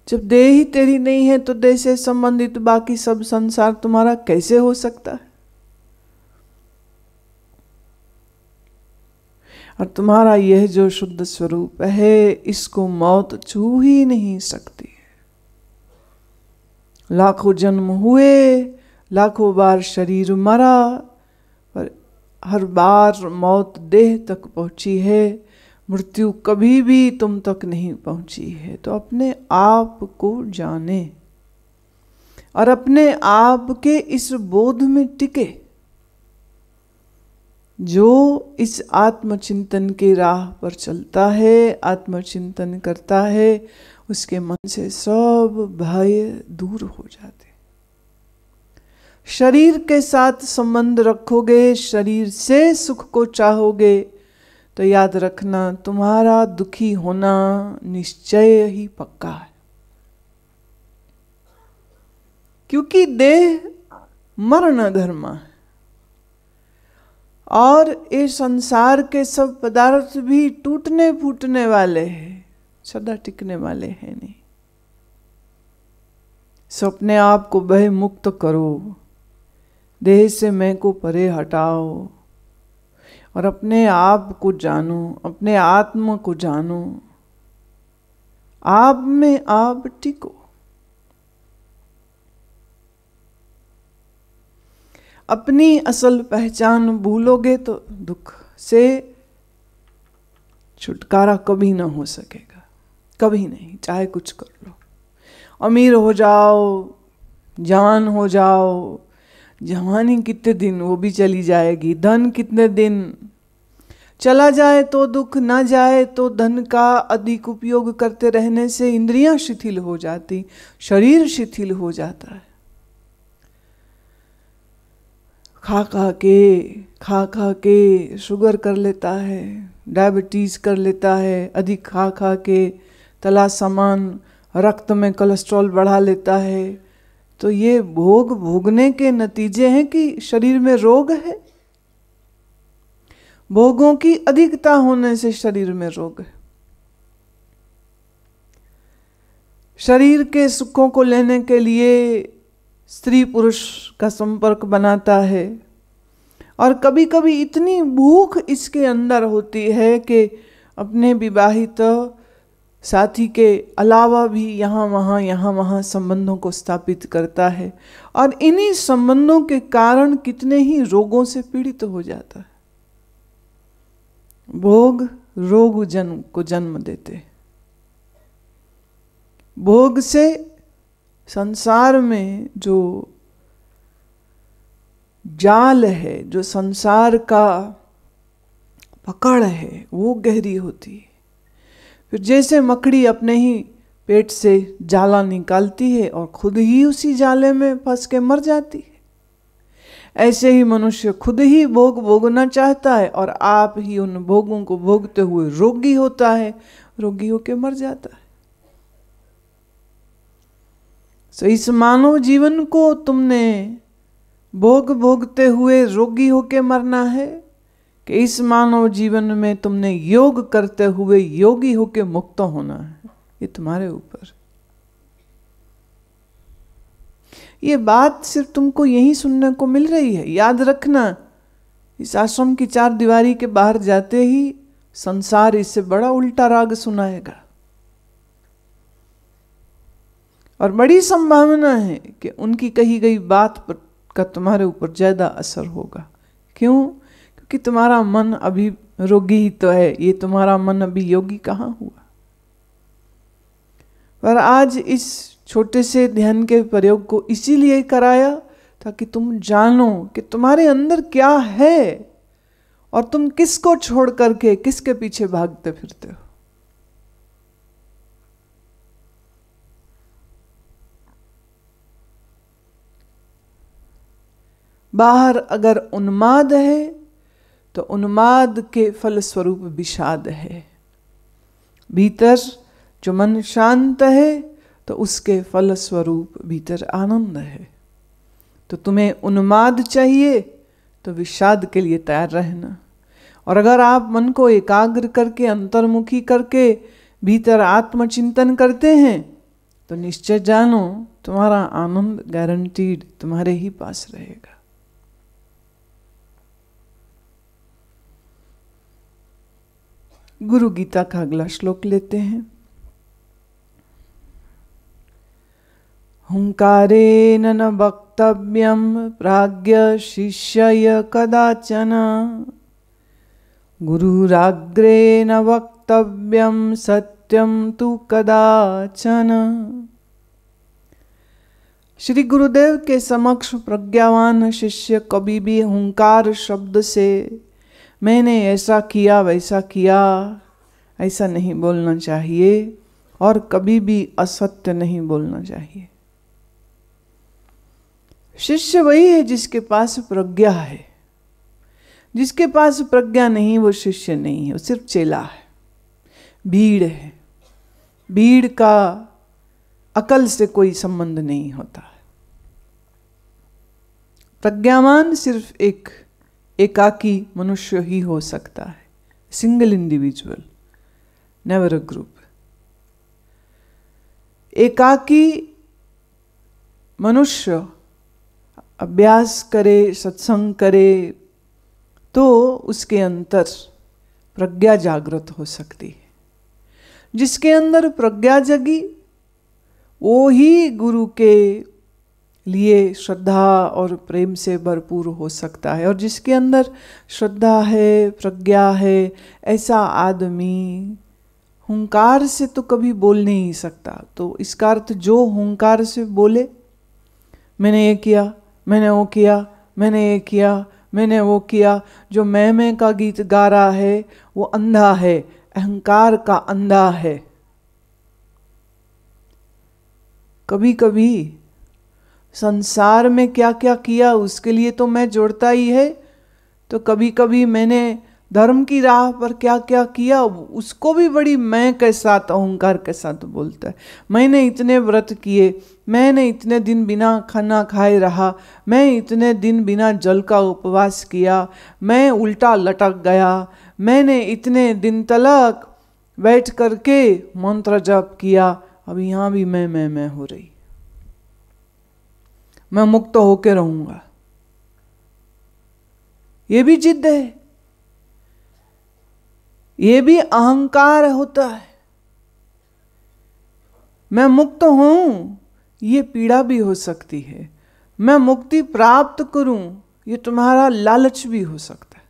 जब देह ही तेरी नहीं है तो देह से संबंधित बाकी सब संसार तुम्हारा कैसे हो सकता है? और तुम्हारा यह जो शुद्ध स्वरूप है, इसको मौत छू ही नहीं सकती। लाखों जन्म हुए, लाखों बार शरीर मरा, पर हर बार मौत देह तक पहुंची है, मृत्यु कभी भी तुम तक नहीं पहुंची है। तो अपने आप को जाने और अपने आप के इस बोध में टिके। जो इस आत्मचिंतन की राह पर चलता है, आत्मचिंतन करता है, उसके मन से सब भय दूर हो जाते। शरीर के साथ संबंध रखोगे, शरीर से सुख को चाहोगे, तो याद रखना तुम्हारा दुखी होना निश्चय ही पक्का है। क्योंकि देह मरण धर्म है और ये संसार के सब पदार्थ भी टूटने फूटने वाले हैं, सदा टिकने वाले हैं नहीं। सो अपने आप को भय मुक्त करो, देह से मैं को परे हटाओ और अपने आप को जानो, अपने आत्मा को जानो, आप में आप टिको। अपनी असल पहचान भूलोगे तो दुख से छुटकारा कभी ना हो सकेगा, कभी नहीं, चाहे कुछ कर लो। अमीर हो जाओ, जवान हो जाओ, जवानी कितने दिन वो भी चली जाएगी, धन कितने दिन चला जाए तो दुख, ना जाए तो धन का अधिक उपयोग करते रहने से इंद्रियां शिथिल हो जाती, शरीर शिथिल हो जाता है। खा खा के शुगर कर लेता है, डायबिटीज कर लेता है, अधिक खा खा के तला सामान रक्त में कोलेस्ट्रॉल बढ़ा लेता है। तो ये भोगने के नतीजे हैं कि शरीर में रोग है। भोगों की अधिकता होने से शरीर में रोग है। शरीर के सुखों को लेने के लिए स्त्री पुरुष का संपर्क बनाता है और कभी कभी इतनी भूख इसके अंदर होती है कि अपने विवाहित साथी के अलावा भी यहाँ वहाँ संबंधों को स्थापित करता है और इन्हीं संबंधों के कारण कितने ही रोगों से पीड़ित हो जाता है। भोग रोग को जन्म देते। भोग से संसार में जो जाल है, जो संसार का पकड़ है, वो गहरी होती है। फिर जैसे मकड़ी अपने ही पेट से जाला निकालती है और खुद ही उसी जाले में फंस के मर जाती है, ऐसे ही मनुष्य खुद ही भोग भोगना चाहता है और आप ही उन भोगों को भोगते हुए रोगी होता है, रोगी होके मर जाता है। तो इस मानव जीवन को तुमने भोग भोगते हुए रोगी होके मरना है कि इस मानव जीवन में तुमने योग करते हुए योगी होके मुक्त होना है? ये तुम्हारे ऊपर। ये बात सिर्फ तुमको यही सुनने को मिल रही है। याद रखना, इस आश्रम की चार दीवारी के बाहर जाते ही संसार इससे बड़ा उल्टा राग सुनाएगा और बड़ी संभावना है कि उनकी कही गई बात पर का तुम्हारे ऊपर ज्यादा असर होगा। क्यों? क्योंकि तुम्हारा मन अभी रोगी ही तो है, ये तुम्हारा मन अभी योगी कहाँ हुआ। पर आज इस छोटे से ध्यान के प्रयोग को इसीलिए कराया ताकि तुम जानो कि तुम्हारे अंदर क्या है और तुम किसको छोड़ करके किसके पीछे भागते फिरते हो। बाहर अगर उन्माद है तो उन्माद के फलस्वरूप विषाद है। भीतर जो मन शांत है तो उसके फलस्वरूप भीतर आनंद है। तो तुम्हें उन्माद चाहिए तो विषाद के लिए तैयार रहना। और अगर आप मन को एकाग्र करके अंतर्मुखी करके भीतर आत्मचिंतन करते हैं तो निश्चय जानो तुम्हारा आनंद गारंटीड तुम्हारे ही पास रहेगा। गुरु गीता का अगला श्लोक लेते हैं। हुंकारेण न वक्तव्यम प्राज्ञ शिष्य कदाचन, गुरुराग्रेण वक्तव्यम सत्यम तु कदाचन। श्री गुरुदेव के समक्ष प्रज्ञावान शिष्य कभी भी हुंकार शब्द से मैंने ऐसा किया वैसा किया ऐसा नहीं बोलना चाहिए, और कभी भी असत्य नहीं बोलना चाहिए। शिष्य वही है जिसके पास प्रज्ञा है। जिसके पास प्रज्ञा नहीं वो शिष्य नहीं है, वो सिर्फ चेला है, भीड़ है। भीड़ का अकल से कोई संबंध नहीं होता है। प्रज्ञावान सिर्फ एक एकाकी मनुष्य ही हो सकता है, single individual, never a group. एकाकी मनुष्य अभ्यास करे, सत्संग करे तो उसके अंदर प्रज्ञा जागृत हो सकती है। जिसके अंदर प्रज्ञा जगी वो ही गुरु के लिए श्रद्धा और प्रेम से भरपूर हो सकता है। और जिसके अंदर श्रद्धा है, प्रज्ञा है, ऐसा आदमी हुंकार से तो कभी बोल नहीं सकता। तो इसका अर्थ जो हुंकार से बोले, मैंने ये किया, मैंने वो किया, मैंने ये किया, मैंने वो किया, जो मैं का गीत गा रहा है वो अंधा है, अहंकार का अंधा है। कभी कभी संसार में क्या क्या किया उसके लिए तो मैं जोड़ता ही है, तो कभी कभी मैंने धर्म की राह पर क्या क्या किया उसको भी बड़ी मैं के साथ, अहंकार के साथ बोलता है। मैंने इतने व्रत किए, मैंने इतने दिन बिना खाना खाए रहा, मैं इतने दिन बिना जल का उपवास किया, मैं उल्टा लटक गया, मैंने इतने दिन तलक बैठ करके मंत्र जप किया, अब यहाँ भी मैं हो रही, मैं मुक्त होके रहूंगा। ये भी जिद है, ये भी अहंकार होता है। मैं मुक्त हूं, ये पीड़ा भी हो सकती है। मैं मुक्ति प्राप्त करूं, ये तुम्हारा लालच भी हो सकता है।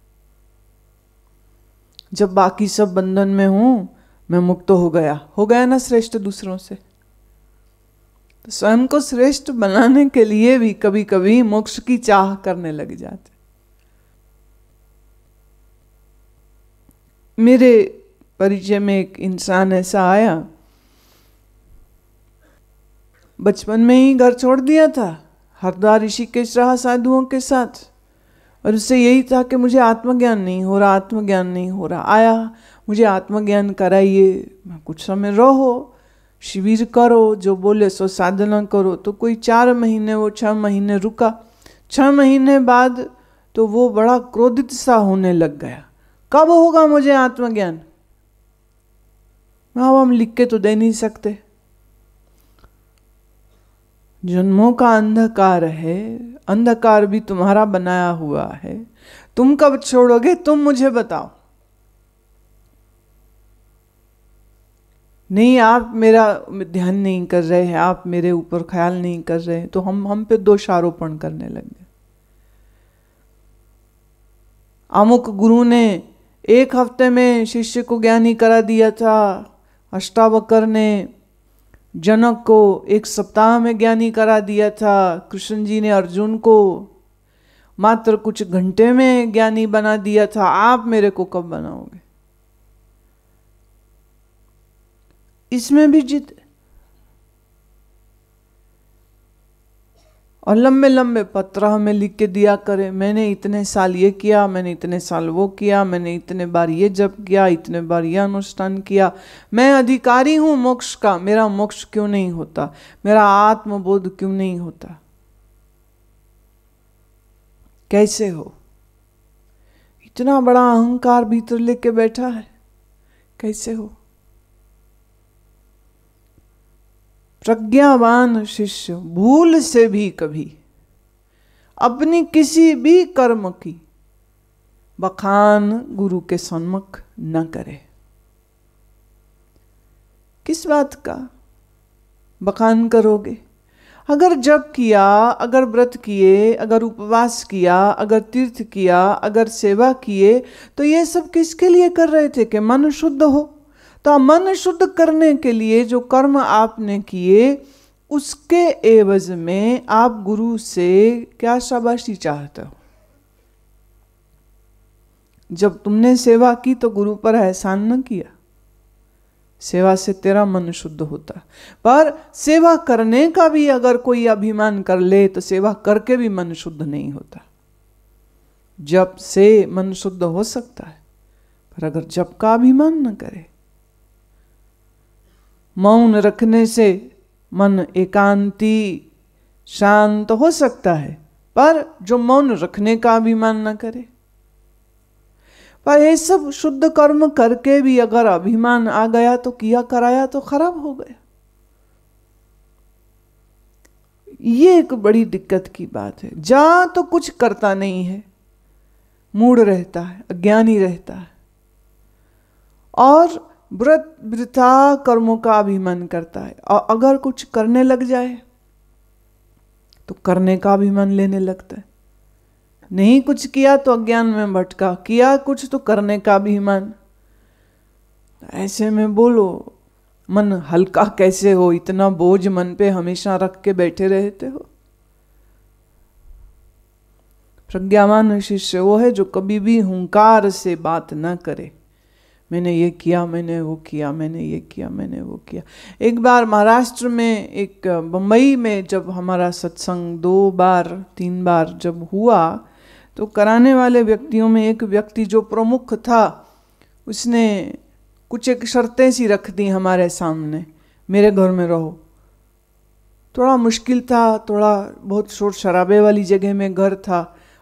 जब बाकी सब बंधन में हूं, मैं मुक्त हो गया ना श्रेष्ठ दूसरों से। तो स्वयं को श्रेष्ठ बनाने के लिए भी कभी कभी मोक्ष की चाह करने लग जाते। मेरे परिचय में एक इंसान ऐसा आया, बचपन में ही घर छोड़ दिया था, हरिद्वार ऋषिकेश रहा साधुओं के साथ, और उससे यही था कि मुझे आत्मज्ञान नहीं हो रहा, आत्मज्ञान नहीं हो रहा। आया, मुझे आत्मज्ञान कराइए, कुछ समय रहो, शिविर करो, जो बोले सो साधना करो। तो कोई 4 महीने, वो 6 महीने रुका। 6 महीने बाद तो वो बड़ा क्रोधित सा होने लग गया, कब होगा मुझे आत्मज्ञान? अब हम लिख के तो दे नहीं सकते। जन्मों का अंधकार है, अंधकार भी तुम्हारा बनाया हुआ है, तुम कब छोड़ोगे? तुम मुझे बताओ। नहीं, आप मेरा ध्यान नहीं कर रहे हैं, आप मेरे ऊपर ख्याल नहीं कर रहे हैं, तो हम पे दोषारोपण करने लगे। अमुक गुरु ने 1 हफ्ते में शिष्य को ज्ञानी करा दिया था, अष्टावक्र ने जनक को 1 सप्ताह में ज्ञानी करा दिया था, कृष्ण जी ने अर्जुन को मात्र कुछ घंटे में ज्ञानी बना दिया था, आप मेरे को कब बनाओगे? इसमें भी जिद। और लंबे लंबे पत्र हमें लिख के दिया करे, मैंने इतने साल ये किया, मैंने इतने साल वो किया, मैंने इतने बार ये जप किया, इतने बार ये अनुष्ठान किया, मैं अधिकारी हूं मोक्ष का, मेरा मोक्ष क्यों नहीं होता, मेरा आत्मबोध क्यों नहीं होता? कैसे हो? इतना बड़ा अहंकार भीतर लेके बैठा है, कैसे हो? प्रज्ञावान शिष्य भूल से भी कभी अपनी किसी भी कर्म की बखान गुरु के सम्मुख न करे। किस बात का बखान करोगे? अगर जप किया, अगर व्रत किए, अगर उपवास किया, अगर तीर्थ किया, अगर सेवा किए, तो ये सब किसके लिए कर रहे थे? कि मन शुद्ध हो। तो मन शुद्ध करने के लिए जो कर्म आपने किए, उसके एवज में आप गुरु से क्या शाबाशी चाहते हो? जब तुमने सेवा की तो गुरु पर एहसान न किया। सेवा से तेरा मन शुद्ध होता। पर सेवा करने का भी अगर कोई अभिमान कर ले तो सेवा करके भी मन शुद्ध नहीं होता। जप से मन शुद्ध हो सकता है, पर अगर जप का अभिमान न करे। मौन रखने से मन एकांती शांत हो सकता है, पर जो मौन रखने का अभिमान न करे। पर ये सब शुद्ध कर्म करके भी अगर अभिमान आ गया तो किया कराया तो खराब हो गया। ये एक बड़ी दिक्कत की बात है। जा तो कुछ करता नहीं है, मूढ़ रहता है, अज्ञानी रहता है, और वृथा कर्मों का अभिमान करता है। और अगर कुछ करने लग जाए तो करने का अभिमान लेने लगता है। नहीं कुछ किया तो अज्ञान में भटका, किया कुछ तो करने का अभिमान। ऐसे में बोलो मन हल्का कैसे हो? इतना बोझ मन पे हमेशा रख के बैठे रहते हो। प्रज्ञावान शिष्य वो है जो कभी भी हुंकार से बात ना करे। मैंने ये किया, मैंने वो किया, मैंने ये किया, मैंने वो किया। एक बार महाराष्ट्र में, एक बम्बई में जब हमारा सत्संग 2 बार 3 बार जब हुआ, तो कराने वाले व्यक्तियों में एक व्यक्ति जो प्रमुख था, उसने कुछ एक शर्तें सी रख दी हमारे सामने। मेरे घर में रहो। थोड़ा मुश्किल था, थोड़ा बहुत शोर शराबे वाली जगह में घर था,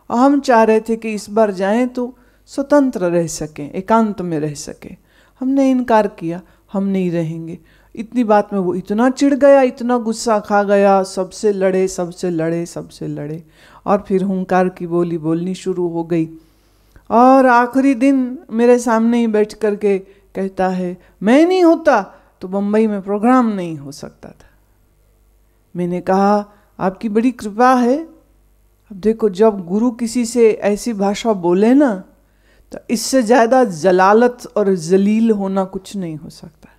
और हम चाह रहे थे कि इस बार जाएं तो स्वतंत्र रह सकें, एकांत में रह सकें। हमने इनकार किया, हम नहीं रहेंगे। इतनी बात में वो इतना चिढ़ गया, इतना गुस्सा खा गया, सबसे लड़े, सबसे लड़े, सबसे लड़े, और फिर हुंकार की बोली बोलनी शुरू हो गई। और आखिरी दिन मेरे सामने ही बैठ करके कहता है, मैं नहीं होता तो बम्बई में प्रोग्राम नहीं हो सकता था। मैंने कहा आपकी बड़ी कृपा है। अब देखो, जब गुरु किसी से ऐसी भाषा बोले ना, तो इससे ज्यादा जलालत और जलील होना कुछ नहीं हो सकता।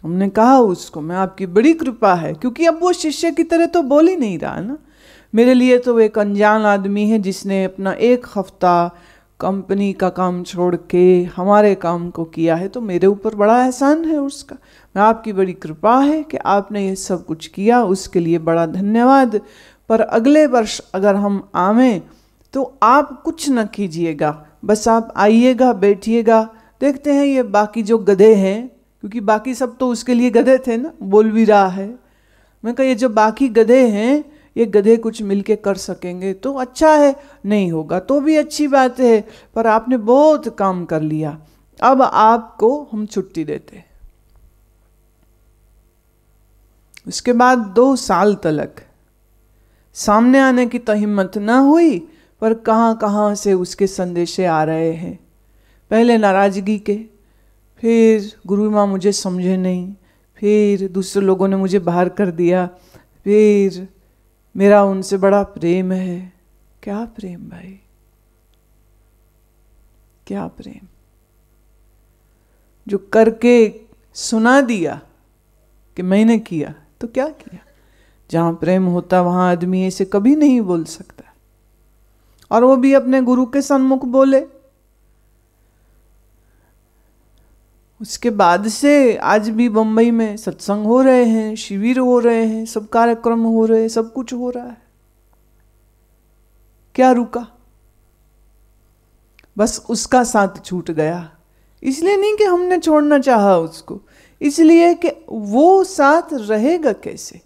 हमने कहा उसको, मैं आपकी बड़ी कृपा है, क्योंकि अब वो शिष्य की तरह तो बोल ही नहीं रहा ना। मेरे लिए तो वो एक अनजान आदमी है जिसने अपना 1 हफ्ता कंपनी का काम छोड़ के हमारे काम को किया है, तो मेरे ऊपर बड़ा एहसान है उसका। मैं आपकी बड़ी कृपा है कि आपने ये सब कुछ किया, उसके लिए बड़ा धन्यवाद। पर अगले वर्ष अगर हम आवें तो आप कुछ न कीजिएगा, बस आप आइएगा, बैठिएगा, देखते हैं ये बाकी जो गधे हैं, क्योंकि बाकी सब तो उसके लिए गधे थे ना, बोल भी रहा है। मैं कहा ये जो बाकी गधे हैं, ये गधे कुछ मिलके कर सकेंगे तो अच्छा है, नहीं होगा तो भी अच्छी बात है, पर आपने बहुत काम कर लिया, अब आपको हम छुट्टी देते। उसके बाद 2 साल तक सामने आने की तो हिम्मत ना हुई, पर कहाँ कहाँ से उसके संदेशे आ रहे हैं। पहले नाराजगी के, फिर गुरु माँ मुझे समझे नहीं, फिर दूसरे लोगों ने मुझे बाहर कर दिया, फिर मेरा उनसे बड़ा प्रेम है। क्या प्रेम भाई, क्या प्रेम! जो करके सुना दिया कि मैंने किया, तो क्या किया? जहां प्रेम होता वहां आदमी ऐसे कभी नहीं बोल सकता, और वो भी अपने गुरु के सन्मुख बोले। उसके बाद से आज भी बम्बई में सत्संग हो रहे हैं, शिविर हो रहे हैं, सब कार्यक्रम हो रहे हैं, सब कुछ हो रहा है। क्या रुका? बस उसका साथ छूट गया। इसलिए नहीं कि हमने छोड़ना चाहा उसको, इसलिए कि वो साथ रहेगा कैसे।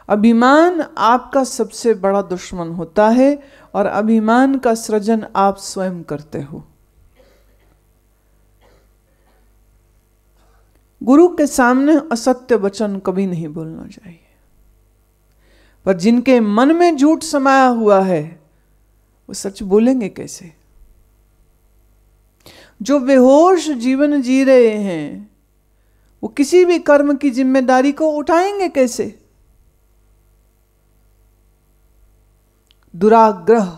अभिमान आपका सबसे बड़ा दुश्मन होता है, और अभिमान का सृजन आप स्वयं करते हो। गुरु के सामने असत्य वचन कभी नहीं बोलना चाहिए, पर जिनके मन में झूठ समाया हुआ है वो सच बोलेंगे कैसे? जो बेहोश जीवन जी रहे हैं वो किसी भी कर्म की जिम्मेदारी को उठाएंगे कैसे? दुराग्रह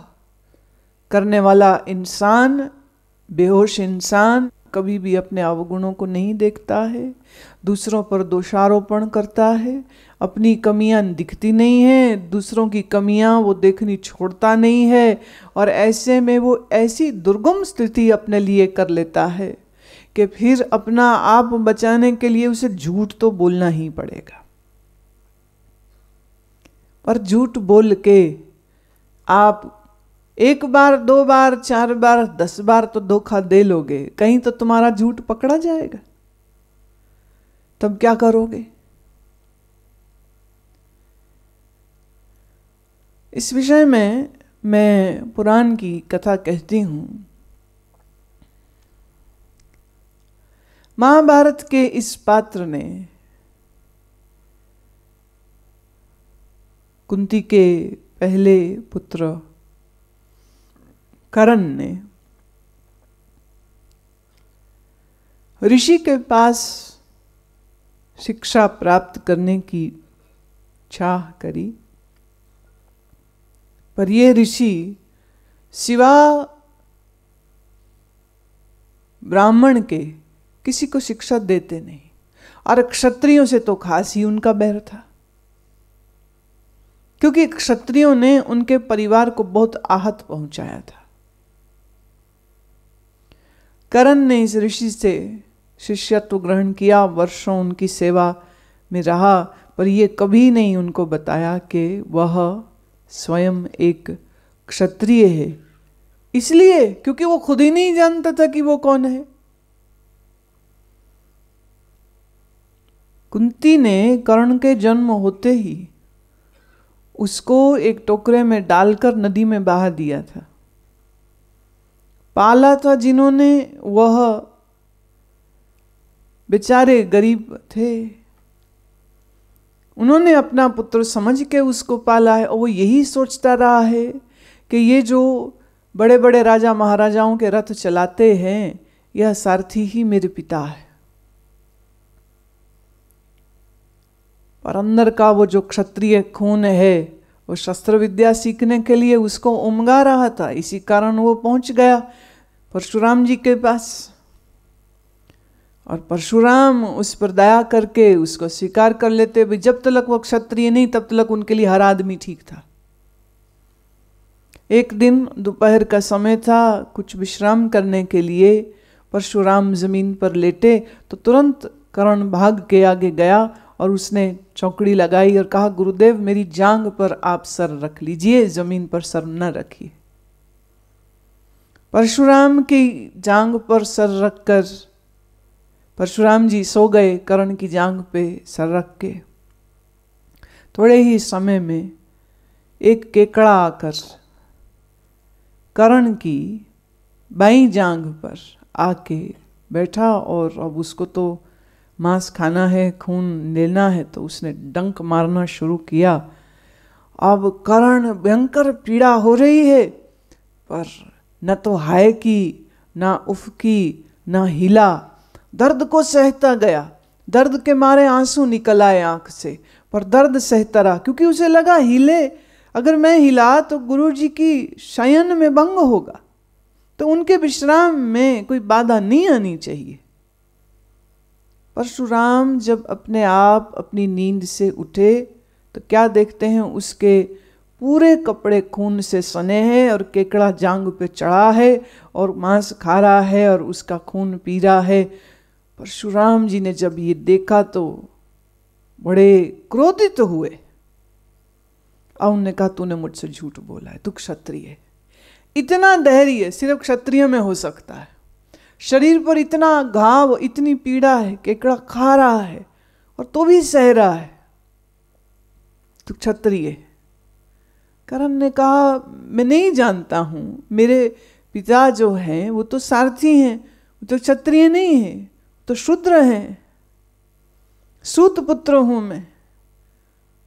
करने वाला इंसान, बेहोश इंसान कभी भी अपने अवगुणों को नहीं देखता है, दूसरों पर दोषारोपण करता है, अपनी कमियां दिखती नहीं है, दूसरों की कमियां वो देखनी छोड़ता नहीं है, और ऐसे में वो ऐसी दुर्गम स्थिति अपने लिए कर लेता है कि फिर अपना आप बचाने के लिए उसे झूठ तो बोलना ही पड़ेगा। पर झूठ बोल के आप 1 बार 2 बार 4 बार 10 बार तो धोखा दे लोगे, कहीं तो तुम्हारा झूठ पकड़ा जाएगा, तब क्या करोगे? इस विषय में मैं पुराण की कथा कहती हूं। महाभारत के इस पात्र ने कुंती के पहले पुत्र कर्ण ने ऋषि के पास शिक्षा प्राप्त करने की चाह करी, पर ये ऋषि सिवा ब्राह्मण के किसी को शिक्षा देते नहीं, और क्षत्रियों से तो खास ही उनका बैर था, क्योंकि क्षत्रियों ने उनके परिवार को बहुत आहत पहुंचाया था। कर्ण ने इस ऋषि से शिष्यत्व ग्रहण किया, वर्षों उनकी सेवा में रहा, पर यह कभी नहीं उनको बताया कि वह स्वयं एक क्षत्रिय है, इसलिए क्योंकि वो खुद ही नहीं जानता था कि वो कौन है। कुंती ने कर्ण के जन्म होते ही उसको एक टोकरे में डालकर नदी में बहा दिया था। पाला था जिन्होंने वह बेचारे गरीब थे, उन्होंने अपना पुत्र समझ के उसको पाला है, और वो यही सोचता रहा है कि ये जो बड़े बड़े राजा महाराजाओं के रथ चलाते हैं यह सारथी ही मेरे पिता है। पर अंदर का वो जो क्षत्रिय खून है वो शस्त्र विद्या सीखने के लिए उसको उमगा रहा था, इसी कारण वो पहुंच गया परशुराम जी के पास, और परशुराम उस पर दया करके उसको स्वीकार कर लेते। भाई जब तक वो क्षत्रिय नहीं तब तक उनके लिए हर आदमी ठीक था। एक दिन दोपहर का समय था, कुछ विश्राम करने के लिए परशुराम जमीन पर लेटे तो तुरंत कर्ण भाग के आगे गया और उसने चौकड़ी लगाई और कहा, गुरुदेव मेरी जांघ पर आप सर रख लीजिए, जमीन पर सर न रखिए। परशुराम की जांघ पर सर रखकर परशुराम जी सो गए, कर्ण की जांघ पे सर रख के। थोड़े ही समय में एक केकड़ा आकर कर्ण की बाईं जांघ पर आके बैठा, और अब उसको तो मांस खाना है, खून लेना है, तो उसने डंक मारना शुरू किया। अब कर्ण भयंकर पीड़ा हो रही है, पर न तो हाय की, ना उफ की, ना हिला, दर्द को सहता गया। दर्द के मारे आंसू निकल आए आंख से, पर दर्द सहता रहा, क्योंकि उसे लगा हिले, अगर मैं हिला तो गुरु जी की शयन में भंग होगा, तो उनके विश्राम में कोई बाधा नहीं आनी चाहिए। परशुराम जब अपने आप अपनी नींद से उठे तो क्या देखते हैं, उसके पूरे कपड़े खून से सने हैं और केकड़ा जांघ पे चढ़ा है और मांस खा रहा है और उसका खून पी रहा है। परशुराम जी ने जब ये देखा तो बड़े क्रोधित हुए और उन्होंने कहा, तूने मुझसे झूठ बोला है, तू क्षत्रिय है। इतना धैर्य सिर्फ क्षत्रिय में हो सकता है। शरीर पर इतना घाव, इतनी पीड़ा है, केकड़ा खा रहा है और तो भी सह रहा है, तू क्षत्रिय है। कर्ण ने कहा, मैं नहीं जानता हूं, मेरे पिता जो हैं वो तो सारथी हैं, वो तो क्षत्रिय नहीं है, तो शूद्र हैं। सूत पुत्र हूं मैं।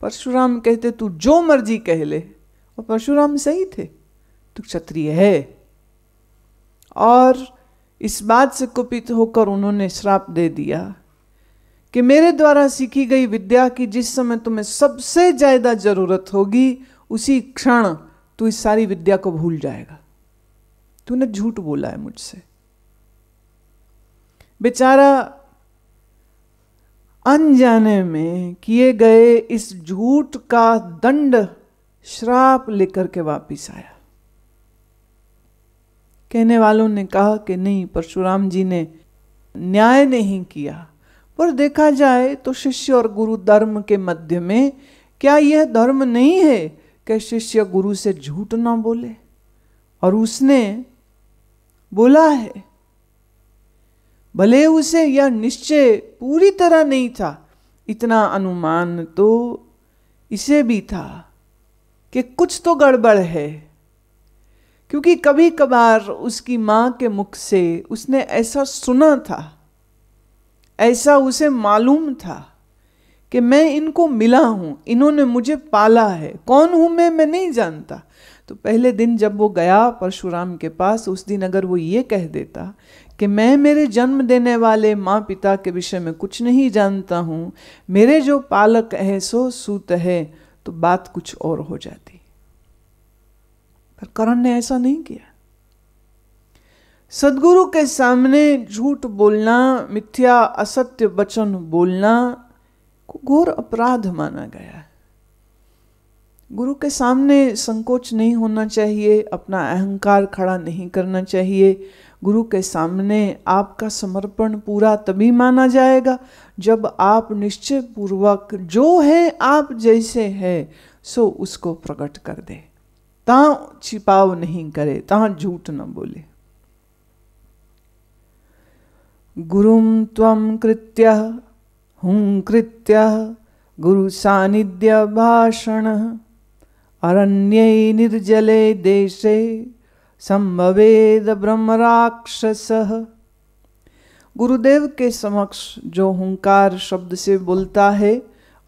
परशुराम कहते तू जो मर्जी कह ले, और परशुराम सही थे, तू क्षत्रिय है। और इस बात से कुपित होकर उन्होंने श्राप दे दिया कि मेरे द्वारा सीखी गई विद्या की जिस समय तुम्हें सबसे ज्यादा जरूरत होगी उसी क्षण तू इस सारी विद्या को भूल जाएगा। तूने झूठ बोला है मुझसे। बेचारा अनजाने में किए गए इस झूठ का दंड श्राप लेकर के वापिस आया। कहने वालों ने कहा कि नहीं, परशुराम जी ने न्याय नहीं किया। पर देखा जाए तो शिष्य और गुरु धर्म के मध्य में क्या यह धर्म नहीं है कि शिष्य गुरु से झूठ ना बोले? और उसने बोला है, भले उसे यह निश्चय पूरी तरह नहीं था, इतना अनुमान तो इसे भी था कि कुछ तो गड़बड़ है, क्योंकि कभी कभार उसकी मां के मुख से उसने ऐसा सुना था, ऐसा उसे मालूम था कि मैं इनको मिला हूं, इन्होंने मुझे पाला है, कौन हूं मैं नहीं जानता। तो पहले दिन जब वो गया परशुराम के पास, उस दिन अगर वो ये कह देता कि मैं मेरे जन्म देने वाले माँ पिता के विषय में कुछ नहीं जानता हूं, मेरे जो पालक है सो सूत है, तो बात कुछ और हो जाती। पर कर्ण ने ऐसा नहीं किया। सदगुरु के सामने झूठ बोलना, मिथ्या असत्य वचन बोलना को घोर अपराध माना गया है। गुरु के सामने संकोच नहीं होना चाहिए, अपना अहंकार खड़ा नहीं करना चाहिए। गुरु के सामने आपका समर्पण पूरा तभी माना जाएगा जब आप निश्चय पूर्वक जो है आप जैसे है सो उसको प्रकट कर दे, तां छिपाव नहीं करे, तां झूठ न बोले। गुरुम त्वं कृत्य हुं कृत्य गुरु सानिध्य भाषण अरण्ये निर्जले देशे संभवेद ब्रह्म राक्षसः। गुरुदेव के समक्ष जो हुंकार शब्द से बोलता है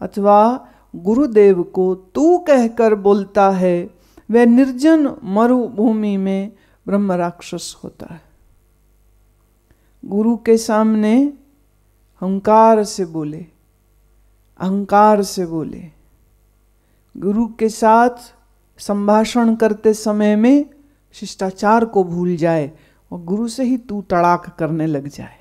अथवा गुरुदेव को तू कहकर बोलता है, वह निर्जन मरुभूमि में ब्रह्म राक्षस होता है। गुरु के सामने हुंकार से बोले, अहंकार से बोले, गुरु के साथ संभाषण करते समय में शिष्टाचार को भूल जाए और गुरु से ही तू तड़ाक करने लग जाए,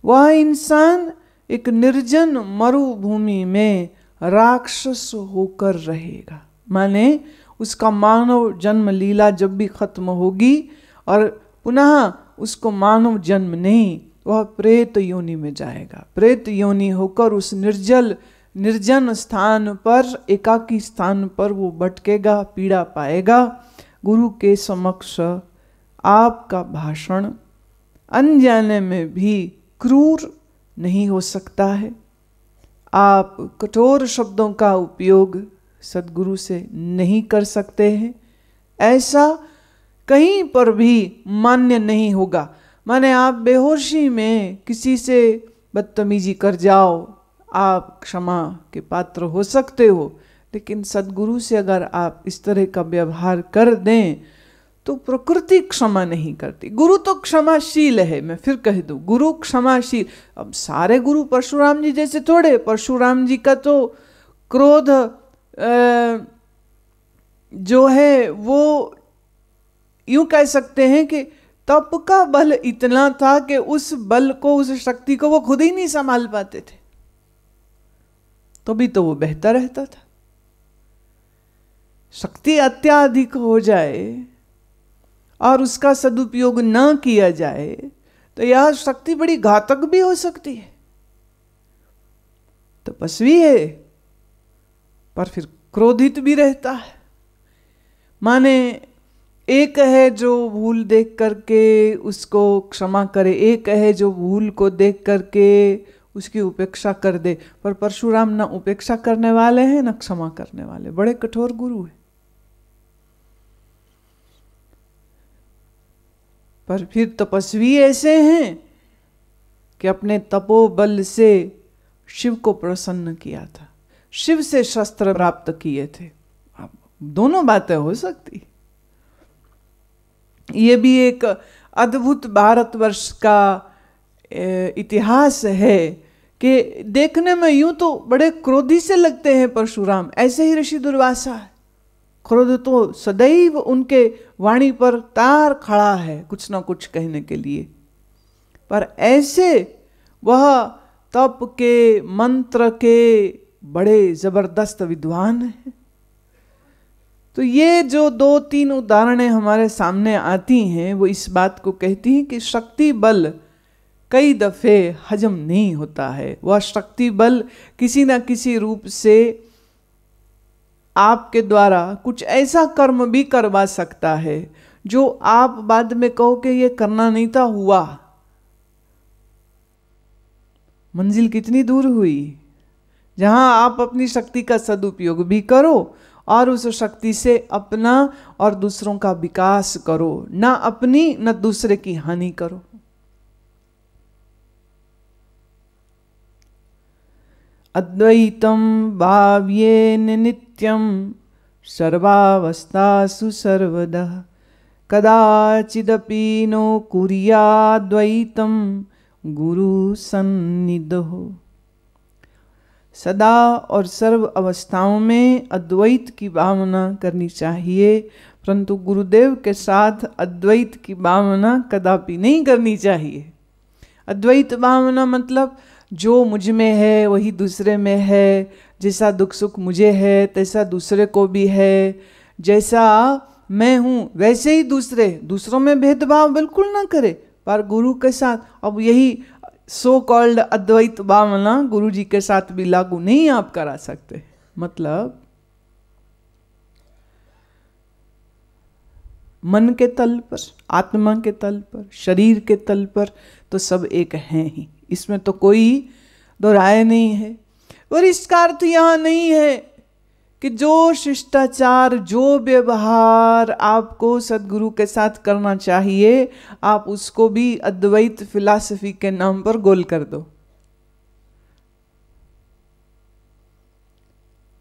वह इंसान एक निर्जन मरुभूमि में राक्षस होकर रहेगा। माने उसका मानव जन्म लीला जब भी खत्म होगी और पुनः उसको मानव जन्म नहीं, वह प्रेत योनि में जाएगा। प्रेत योनि होकर उस निर्जन स्थान पर, एकाकी स्थान पर वो भटकेगा, पीड़ा पाएगा। गुरु के समक्ष आपका भाषण अनजाने में भी क्रूर नहीं हो सकता है। आप कठोर शब्दों का उपयोग सद्गुरु से नहीं कर सकते हैं, ऐसा कहीं पर भी मान्य नहीं होगा। माने आप बेहोशी में किसी से बदतमीजी कर जाओ, आप क्षमा के पात्र हो सकते हो, लेकिन सद्गुरु से अगर आप इस तरह का व्यवहार कर दें तो प्रकृति क्षमा नहीं करती। गुरु तो क्षमाशील है, मैं फिर कह दूं, गुरु क्षमाशील। अब सारे गुरु परशुराम जी जैसे थोड़े, परशुराम जी का तो क्रोध जो है वो यूं कह सकते हैं कि तप का बल इतना था कि उस बल को, उस शक्ति को वो खुद ही नहीं संभाल पाते थे, तो भी तो वो बहता रहता था। शक्ति अत्याधिक हो जाए और उसका सदुपयोग न किया जाए तो यह शक्ति बड़ी घातक भी हो सकती है। तपस्वी है पर फिर क्रोधित भी रहता है। माने एक है जो भूल देख करके उसको क्षमा करे, एक है जो भूल को देख करके उसकी उपेक्षा कर दे। पर परशुराम ना उपेक्षा करने वाले हैं ना क्षमा करने वाले, बड़े कठोर गुरु हैं। पर फिर तपस्वी ऐसे हैं कि अपने तपोबल से शिव को प्रसन्न किया था, शिव से शस्त्र प्राप्त किए थे। अब दोनों बातें हो सकती। ये भी एक अद्भुत भारतवर्ष का इतिहास है कि देखने में यूं तो बड़े क्रोधी से लगते हैं परशुराम, ऐसे ही ऋषि दुर्वासा है। क्रोध तो सदैव उनके वाणी पर तार खड़ा है कुछ ना कुछ कहने के लिए, पर ऐसे वह तप के मंत्र के बड़े जबरदस्त विद्वान हैं। तो ये जो 2-3 उदाहरणें हमारे सामने आती हैं वो इस बात को कहती हैं कि शक्ति बल कई दफे हजम नहीं होता है। वह शक्ति बल किसी ना किसी रूप से आपके द्वारा कुछ ऐसा कर्म भी करवा सकता है जो आप बाद में कहो कि ये करना नहीं था, हुआ। मंजिल कितनी दूर हुई जहां आप अपनी शक्ति का सदुपयोग भी करो और उस शक्ति से अपना और दूसरों का विकास करो, ना अपनी न दूसरे की हानि करो। अद्वैतम भाव्येन नित्यम सर्वावस्थासु सर्वदा कदाचिदपि नो कुर्याद्वैतम गुरु सन्निधो। सदा और सर्व अवस्थाओं में अद्वैत की भावना करनी चाहिए, परंतु गुरुदेव के साथ अद्वैत की भावना कदापि नहीं करनी चाहिए। अद्वैत भावना मतलब जो मुझ में है वही दूसरे में है, जैसा दुख सुख मुझे है तैसा दूसरे को भी है, जैसा मैं हूँ वैसे ही दूसरों में भेदभाव बिल्कुल ना करे। पर गुरु के साथ अब यही सो कॉल्ड अद्वैत भावना गुरु जी के साथ भी लागू नहीं आप करा सकते। मतलब मन के तल पर, आत्मा के तल पर, शरीर के तल पर तो सब एक हैं ही, इसमें तो कोई दो राय नहीं है। और इसका अर्थ यहां नहीं है कि जो शिष्टाचार, जो व्यवहार आपको सदगुरु के साथ करना चाहिए आप उसको भी अद्वैत फिलॉसफी के नाम पर गोल कर दो,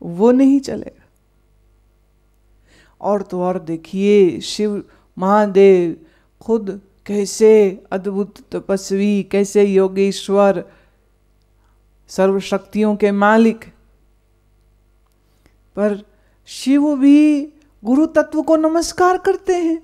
वो नहीं चलेगा। और तो और देखिए शिव महादेव खुद कैसे अद्भुत तपस्वी, कैसे योगेश्वर, सर्वशक्तियों के मालिक, पर शिव भी गुरु तत्व को नमस्कार करते हैं।